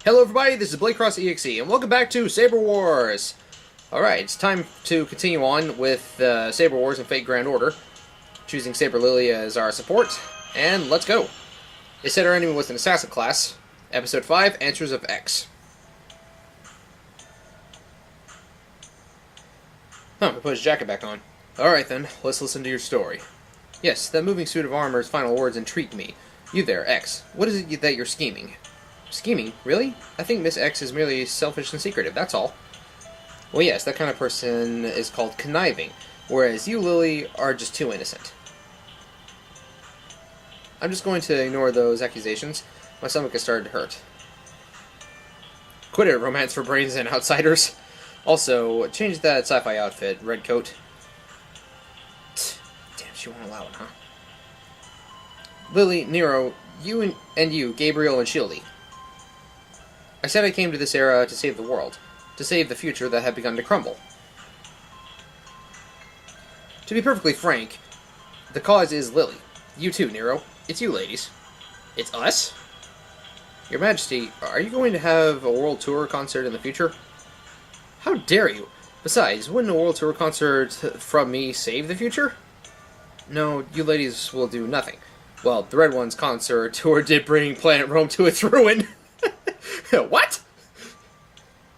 Hello everybody, this is BladeCrossEXE, and welcome back to Saber Wars! Alright, it's time to continue on with Saber Wars and Fate Grand Order, choosing Saber Lily as our support, and let's go! They said our enemy was an assassin class. Episode 5, Answers of X. Huh, put his jacket back on. Alright then, let's listen to your story. Yes, that moving suit of armor's final words intrigued me. You there, X. What is it that you're scheming? Scheming? Really? I think Miss X is merely selfish and secretive, that's all. Well, yes, that kind of person is called conniving, whereas you, Lily, are just too innocent. I'm just going to ignore those accusations. My stomach has started to hurt. Quit it, romance for brains and outsiders. Also, change that sci-fi outfit, red coat. Damn, she won't allow it, huh? Lily, Nero, you and you, Gabriel and Shieldy. I said I came to this era to save the world, to save the future that had begun to crumble. To be perfectly frank, the cause is Lily. You too, Nero. It's you, ladies. It's us? Your Majesty, are you going to have a world tour concert in the future? How dare you? Besides, wouldn't a world tour concert from me save the future? No, you ladies will do nothing. Well, the Red One's concert tour did bring Planet Rome to its ruin. What?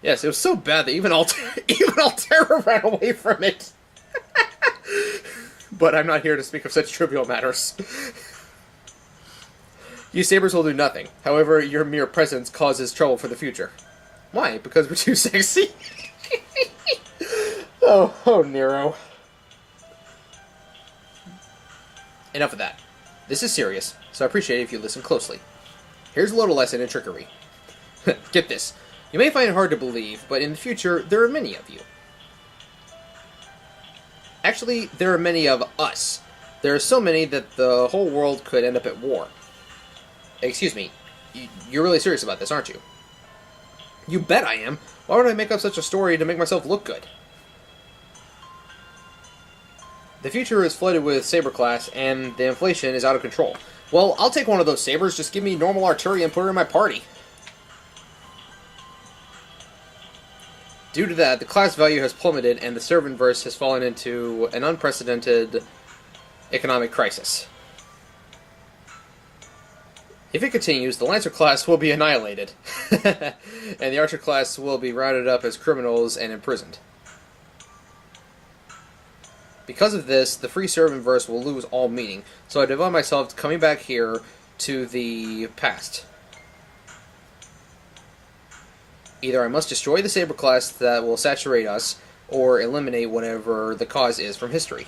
Yes, it was so bad that even Altera ran away from it. But I'm not here to speak of such trivial matters. You Sabers will do nothing. However, your mere presence causes trouble for the future. Why? Because we're too sexy? Oh, Nero. Enough of that. This is serious, so I appreciate it if you listen closely. Here's a little lesson in trickery. Get this. You may find it hard to believe, but in the future, there are many of you. Actually, there are many of us. There are so many that the whole world could end up at war. Excuse me, you're really serious about this, aren't you? You bet I am. Why would I make up such a story to make myself look good? The future is flooded with Saber class, and the inflation is out of control. Well, I'll take one of those Sabers. Just give me normal Arturias and put her in my party. Due to that, the class value has plummeted, and the Servantverse has fallen into an unprecedented economic crisis. If it continues, the Lancer class will be annihilated, and the Archer class will be rounded up as criminals and imprisoned. Because of this, the free Servantverse will lose all meaning, so I devote myself to coming back here to the past. Either I must destroy the Saber class that will saturate us, or eliminate whatever the cause is from history.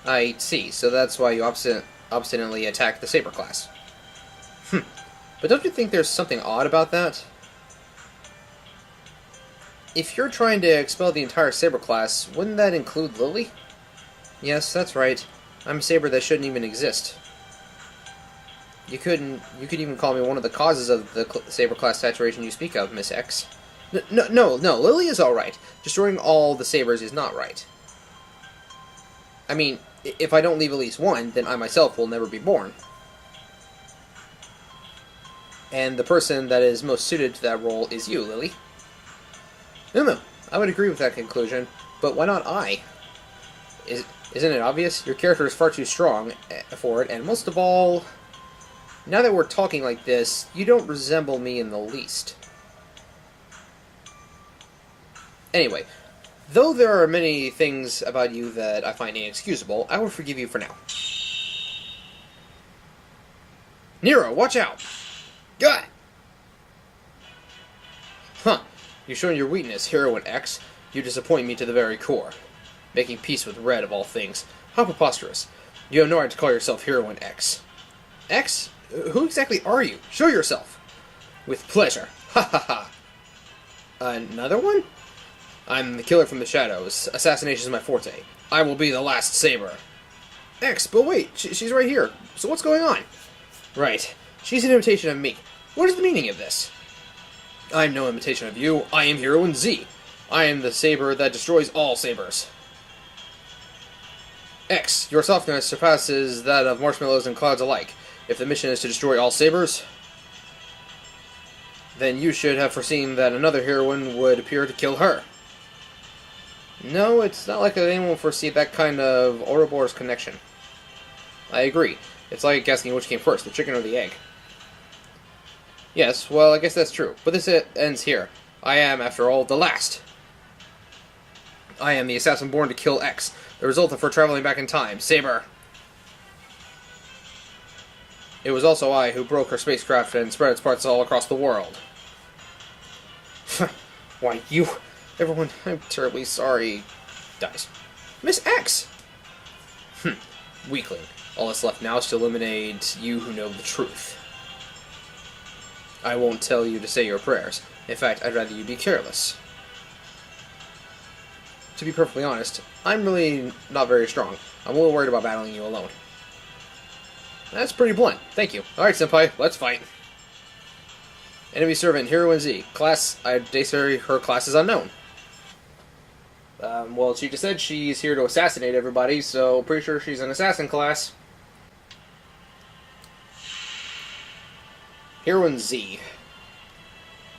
I see, so that's why you obstinately attack the Saber class. But don't you think there's something odd about that? If you're trying to expel the entire Saber class, wouldn't that include Lily? Yes, that's right. I'm a Saber that shouldn't even exist. You could even call me one of the causes of the Saber class saturation you speak of, Miss X. No, Lily is alright. Destroying all the Sabers is not right. I mean, if I don't leave at least one, then I myself will never be born. And the person that is most suited to that role is you, Lily. No, I would agree with that conclusion, but why not I? Isn't it obvious? Your character is far too strong for it, and most of all, now that we're talking like this, you don't resemble me in the least. Anyway, though there are many things about you that I find inexcusable, I will forgive you for now. Nero, watch out! God! Huh, you've shown your weakness, Heroine X. You disappoint me to the very core. Making peace with Red, of all things. How preposterous. You have no right to call yourself Heroine X. X? Who exactly are you? Show yourself! With pleasure. Ha ha ha. Another one? I'm the killer from the shadows. Assassination is my forte. I will be the last Saber. X, but wait, she's right here. So what's going on? Right. She's an imitation of me. What is the meaning of this? I am no imitation of you. I am Heroine Z. I am the Saber that destroys all Sabers. X, your softness surpasses that of marshmallows and clouds alike. If the mission is to destroy all Sabers... Then you should have foreseen that another heroine would appear to kill her. No, it's not like anyone will foresee that kind of Ouroboros connection. I agree. It's like asking which came first, the chicken or the egg. Yes, well, I guess that's true. But this ends here. I am, after all, the last. I am the assassin born to kill X, the result of her traveling back in time, Saber. It was also I who broke her spacecraft and spread its parts all across the world. Why, you... Everyone, I'm terribly sorry. Dies. Miss X! Weakling. All that's left now is to eliminate you who know the truth. I won't tell you to say your prayers. In fact, I'd rather you be careless. To be perfectly honest, I'm really not very strong. I'm a little worried about battling you alone. That's pretty blunt. Thank you. Alright, Senpai, let's fight. Enemy Servant, Heroine Z. Class, they say her class is unknown. Well, she just said she's here to assassinate everybody, so pretty sure she's an assassin class. Heroine Z.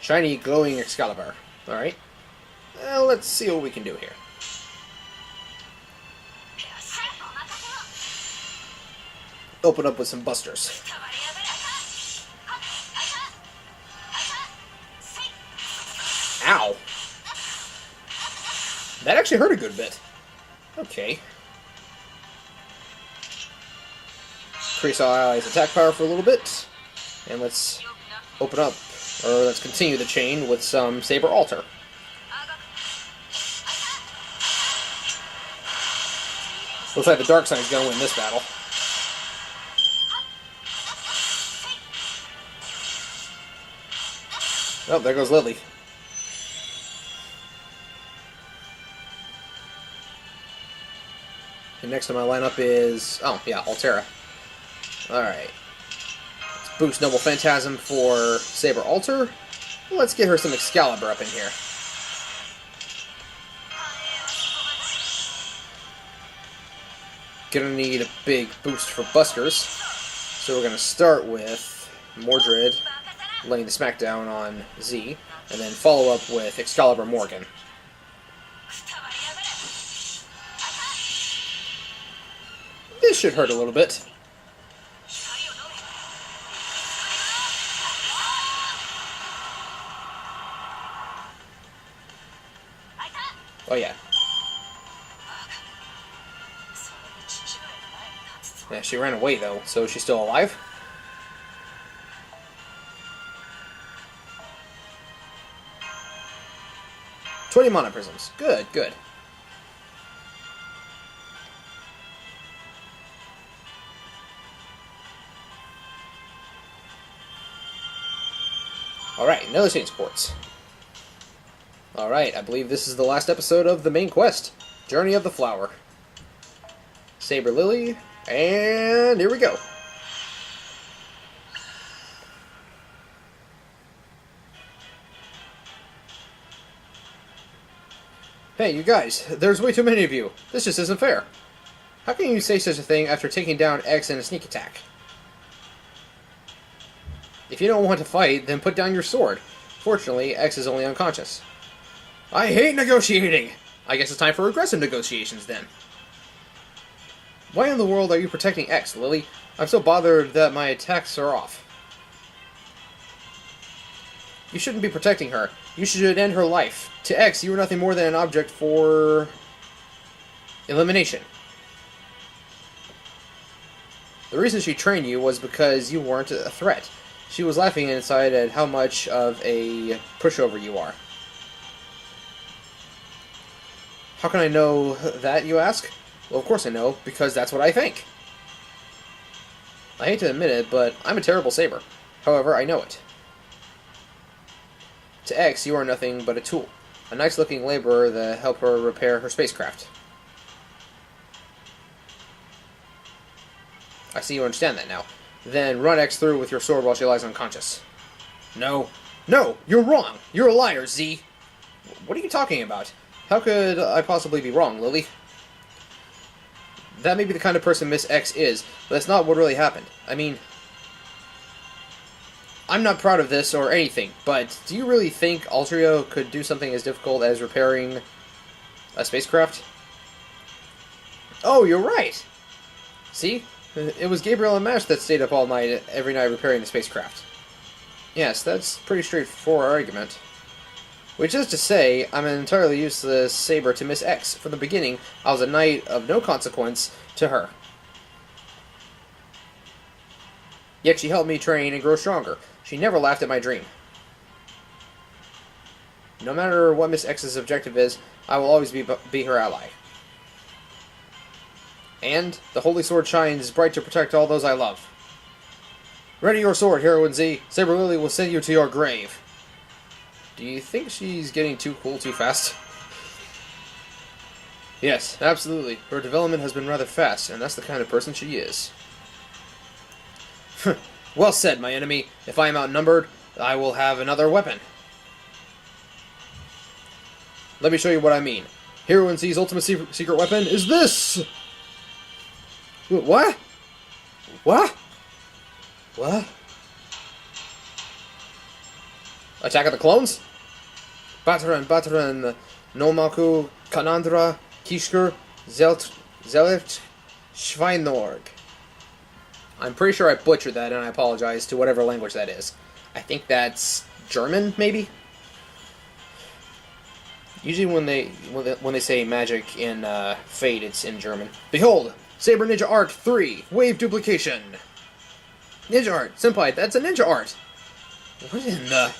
Shiny, glowing Excalibur. Alright. Let's see what we can do here. Open up with some busters. Ow! That actually hurt a good bit. Okay. Increase our allies' attack power for a little bit. And let's open up, or let's continue the chain with some Saber Alter. Looks like the dark side's gonna win this battle. Oh, there goes Lily. And next on my lineup is... oh, yeah, Altera. Alright. Let's boost Noble Phantasm for Saber Alter. Let's get her some Excalibur up in here. Gonna need a big boost for Busters. So we're gonna start with Mordred laying the smackdown on Z, and then follow up with Excalibur Morgan. This should hurt a little bit. Oh yeah. Yeah, she ran away though, so she's still alive? "20 mana prisms. Good, good. Alright, another Saints Quartz. Alright, I believe this is the last episode of the main quest. Journey of the Flower. Saber Lily, and here we go. Hey, you guys, there's way too many of you. This just isn't fair. How can you say such a thing after taking down X in a sneak attack? If you don't want to fight, then put down your sword. Fortunately, X is only unconscious. I hate negotiating! I guess it's time for aggressive negotiations, then. Why in the world are you protecting X, Lily? I'm so bothered that my attacks are off. You shouldn't be protecting her. You should end her life. To X, you are nothing more than an object for... elimination. The reason she trained you was because you weren't a threat. She was laughing inside at how much of a pushover you are. How can I know that, you ask? Well, of course I know, because that's what I think. I hate to admit it, but I'm a terrible saber. However, I know it. To X, you are nothing but a tool. A nice-looking laborer that helped her repair her spacecraft. I see you understand that now. Then run X through with your sword while she lies unconscious. No. No! You're wrong! You're a liar, Z! What are you talking about? How could I possibly be wrong, Lily? That may be the kind of person Miss X is, but that's not what really happened. I mean... I'm not proud of this or anything, but do you really think Altrio could do something as difficult as repairing a spacecraft? Oh, you're right! See? It was Gabriel and Mash that stayed up all night, every night repairing the spacecraft. Yes, that's a pretty straightforward argument. Which is to say, I'm an entirely useless Saber to Miss X. From the beginning, I was a knight of no consequence to her. Yet she helped me train and grow stronger. She never laughed at my dream. No matter what Miss X's objective is, I will always be her ally. And the Holy Sword shines bright to protect all those I love. Ready your sword, Heroine Z. Saber Lily will send you to your grave. Do you think she's getting too cool too fast? Yes, absolutely. Her development has been rather fast, and that's the kind of person she is. Well said, my enemy. If I am outnumbered, I will have another weapon. Let me show you what I mean. Heroine Z's ultimate secret weapon is this! What? What? What? Attack of the Clones? Bataran, Nomaku, Kanandra, Kishker, Zelit, Schweinorg. I'm pretty sure I butchered that, and I apologize to whatever language that is. I think that's German, maybe? Usually when they say magic in Fate, it's in German. Behold! Saber Ninja Art 3! Wave Duplication! Ninja Art! Senpai, that's a ninja art! What in the...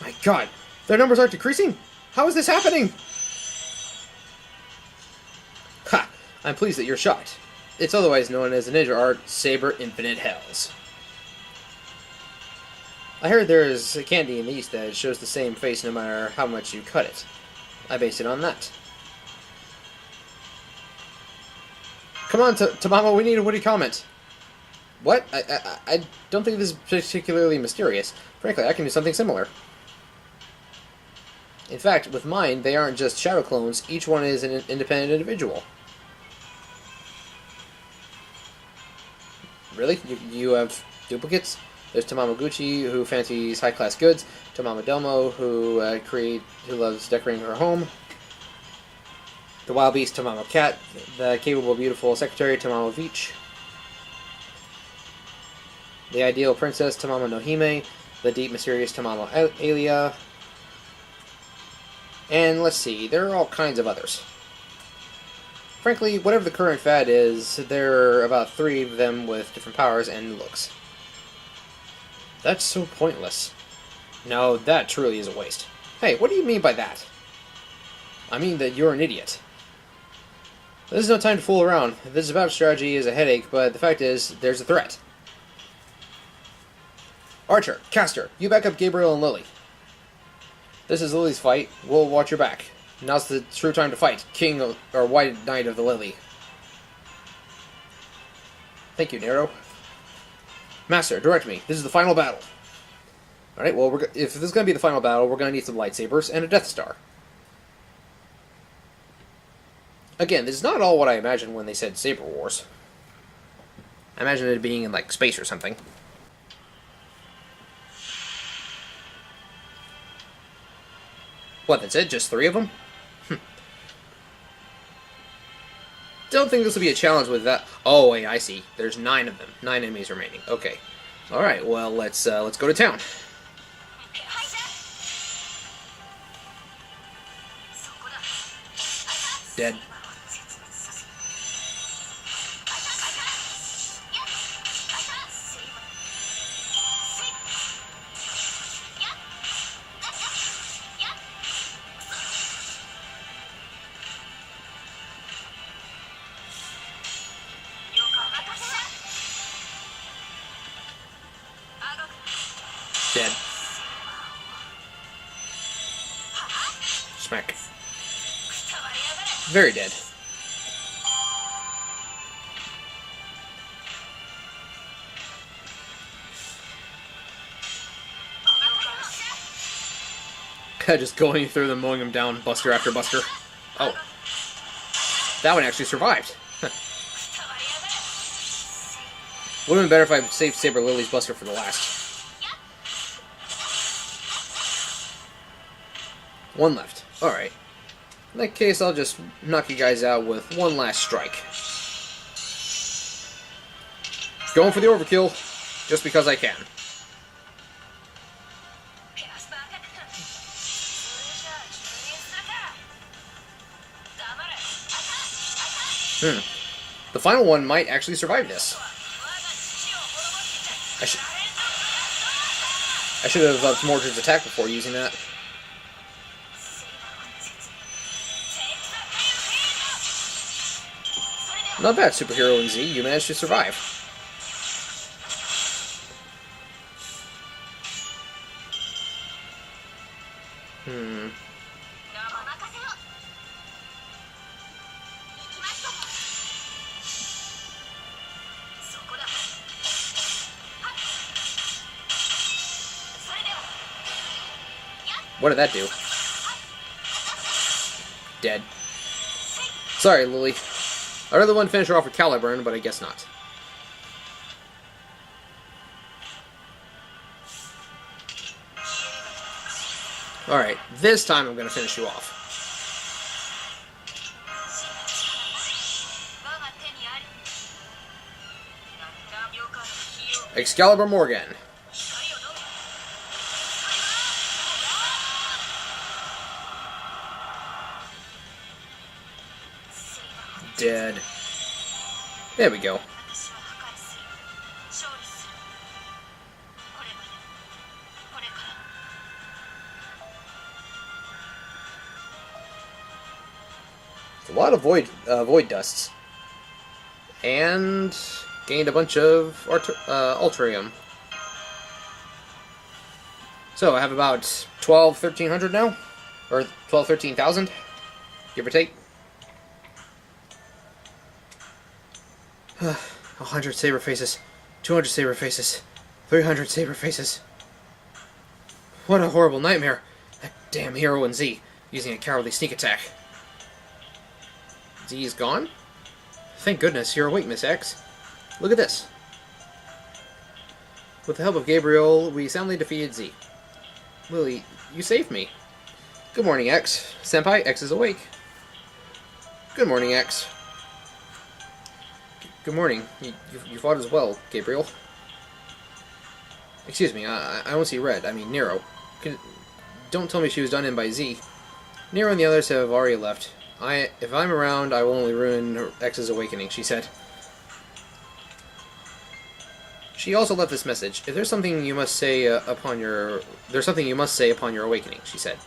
My god! Their numbers aren't decreasing? How is this happening? Ha! I'm pleased that you're shocked. It's otherwise known as the ninja art Saber Infinite Hells. I heard there is a candy in the East that shows the same face no matter how much you cut it. I based it on that. Come on, Tamamo, we need a witty comment. What? I don't think this is particularly mysterious. Frankly, I can do something similar. In fact, with mine, they aren't just shadow clones. Each one is an independent individual. Really? You have duplicates? There's Tamamaguchi, who fancies high-class goods. Tamamadomo, who loves decorating her home. The wild beast, Tamamo Cat. The capable, beautiful secretary, Tamamo Veach. The ideal princess, Tamamo Nohime. The deep, mysterious Tamamo Alia. And let's see, there are all kinds of others. Frankly, whatever the current fad is, there are about 3 of them with different powers and looks. That's so pointless. No, that truly is a waste. Hey, what do you mean by that? I mean that you're an idiot. This is no time to fool around. This about strategy is a headache, but the fact is, there's a threat. Archer, Caster, you back up Gabriel and Lily. This is Lily's fight. We'll watch your back. Now's the true time to fight. King or White Knight of the Lily. Thank you, Nero. Master, direct me. This is the final battle. Alright, well, if this is going to be the final battle, we're going to need some lightsabers and a Death Star. Again, this is not at all what I imagined when they said Saber Wars. I imagined it being in, like, space or something. What, that's it? Just 3 of them? Don't think this will be a challenge with that. Oh, wait, I see. There's 9 of them. 9 enemies remaining. Okay. Alright, well, let's go to town. Dead. Dead. Smack. Very dead. Just going through them, mowing them down, buster after buster. Oh. That one actually survived. Would have been better if I saved Saber Lily's Buster for the last. One left. Alright. In that case, I'll just knock you guys out with one last strike. Going for the overkill, just because I can. The final one might actually survive this. I should have upped Mordred's attack before using that. Not bad, Super Heroine Z. You managed to survive. What did that do? Dead. Sorry, Lily. I really want to finish her off with Caliburn, but I guess not. Alright, this time I'm going to finish you off. Excalibur Morgan. Dead. There we go. A lot of void dusts, and gained a bunch of Arturium. So I have about 1,300 now, or 13,000, give or take. 100 Saber Faces, 200 Saber Faces, 300 Saber Faces. What a horrible nightmare! That damn Heroine Z using a cowardly sneak attack. Z is gone? Thank goodness you're awake, Miss X. Look at this. With the help of Gabriel, we soundly defeated Z. Lily, you saved me. Good morning, X. Senpai, X is awake. Good morning, X. Good morning. You fought as well, Gabriel. Excuse me, I don't see red. I mean, Nero. Don't tell me she was done in by Z. Nero and the others have already left. If I'm around, I will only ruin X's awakening, she said. She also left this message. If there's something you must say upon your awakening, she said.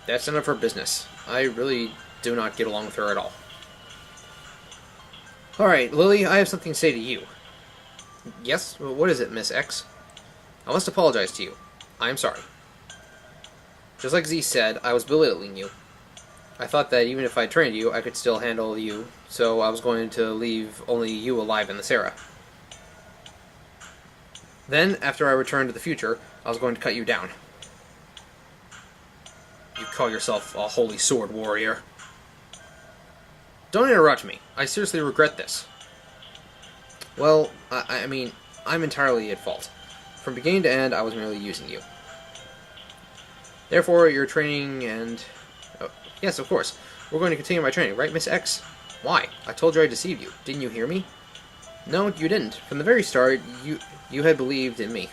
That's none of her business. I really do not get along with her at all. Alright, Lily, I have something to say to you. Yes? What is it, Miss X? I must apologize to you. I am sorry. Just like Z said, I was belittling you. I thought that even if I trained you, I could still handle you, so I was going to leave only you alive in the Sarah. Then, after I returned to the future, I was going to cut you down. You call yourself a holy sword warrior. Don't interrupt me. I seriously regret this. Well, I mean, I'm entirely at fault. From beginning to end, I was merely using you. Therefore, your training and... Oh, yes, of course. We're going to continue my training, right, Miss X? Why? I told you I deceived you. Didn't you hear me? No, you didn't. From the very start, you had believed in me.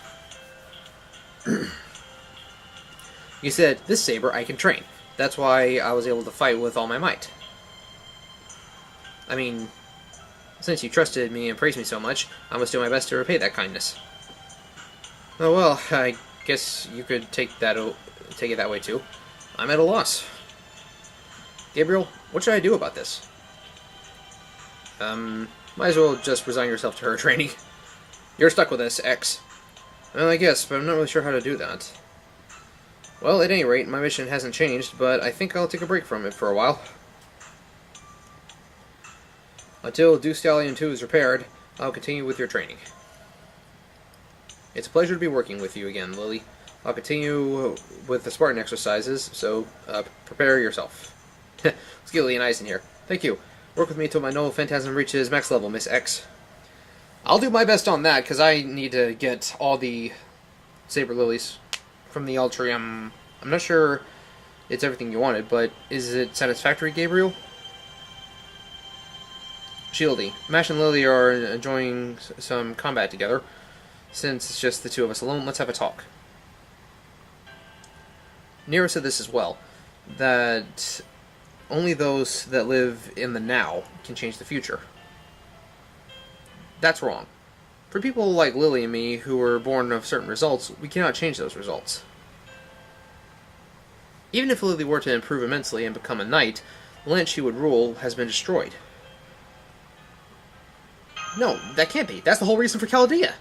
You said, this saber I can train. That's why I was able to fight with all my might. I mean, since you trusted me and praised me so much, I must do my best to repay that kindness. Oh well, I guess you could take it that way too. I'm at a loss. Gabriel, what should I do about this? Might as well just resign yourself to her training. You're stuck with this, X. Well, I guess, but I'm not really sure how to do that. Well, at any rate, my mission hasn't changed, but I think I'll take a break from it for a while. Until Deuce Stallion 2 is repaired, I'll continue with your training. It's a pleasure to be working with you again, Lily. I'll continue with the Spartan exercises, so prepare yourself. Let's get Leonidas in here. Thank you. Work with me till my Noble Phantasm reaches max level, Miss X. I'll do my best on that, because I need to get all the Saber Lilies from the altar. I'm not sure it's everything you wanted, but is it satisfactory, Gabriel? Shieldy, Mash and Lily are enjoying some combat together. Since it's just the two of us alone, let's have a talk. Nero said this as well, that only those that live in the now can change the future. That's wrong. For people like Lily and me, who were born of certain results, we cannot change those results. Even if Lily were to improve immensely and become a knight, the land she would rule has been destroyed. No, that can't be. That's the whole reason for Chaldea.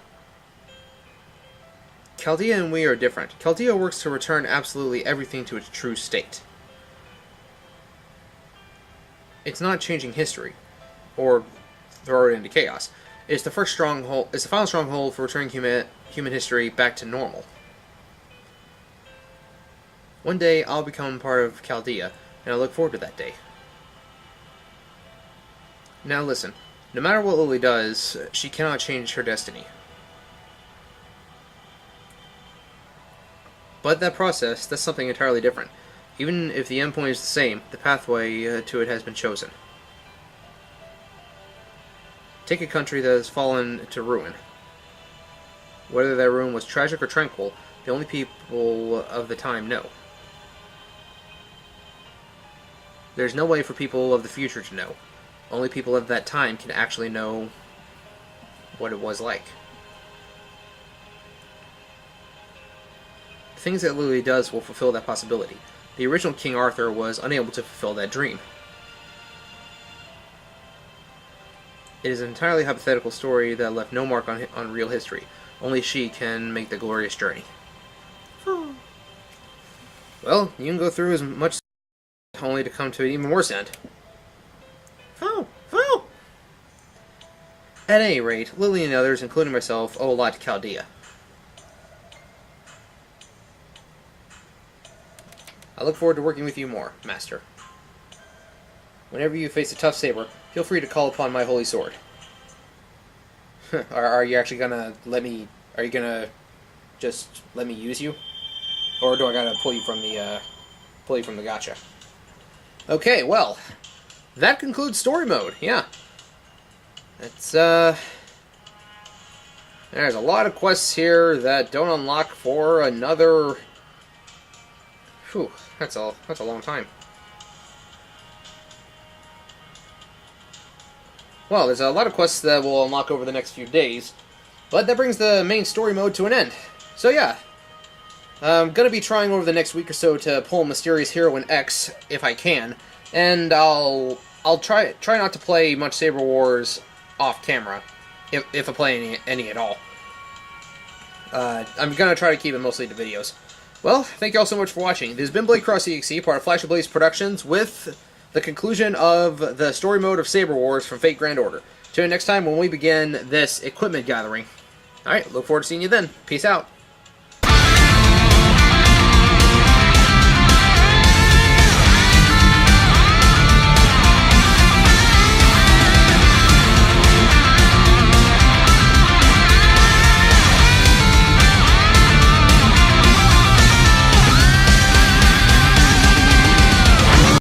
Chaldea and we are different. Chaldea works to return absolutely everything to its true state. It's not changing history, or throw it into chaos. It's the first stronghold. It's the final stronghold for returning human history back to normal. One day I'll become part of Chaldea, and I look forward to that day. Now listen, no matter what Lily does, she cannot change her destiny. But that process, that's something entirely different. Even if the endpoint is the same, the pathway to it has been chosen. Take a country that has fallen to ruin. Whether that ruin was tragic or tranquil, the only people of the time know. There's no way for people of the future to know. Only people of that time can actually know what it was like. The things that Lily does will fulfill that possibility. The original King Arthur was unable to fulfill that dream. It is an entirely hypothetical story that left no mark on real history. Only she can make the glorious journey. Well, you can go through as much only to come to an even worse end. At any rate, Lily and others, including myself, owe a lot to Chaldea. I look forward to working with you more, Master. Whenever you face a tough saber, feel free to call upon my holy sword. Are you actually gonna let me... Are you gonna just let me use you? Or do I gotta pull you from the gotcha? Okay, well, that concludes story mode, yeah. It's, there's a lot of quests here that don't unlock for another... Whew, that's a long time. Well, there's a lot of quests that will unlock over the next few days, but that brings the main story mode to an end. So yeah, I'm gonna be trying over the next week or so to pull Mysterious Heroine X if I can, and I'll try not to play much Saber Wars off camera, if I play any at all. I'm gonna try to keep it mostly to videos. Well, thank you all so much for watching. This has been Blade Cross EXE, part of Flash of Blaze Productions, with the conclusion of the story mode of Saber Wars from Fate Grand Order. Tune in next time when we begin this equipment gathering. Alright, look forward to seeing you then. Peace out.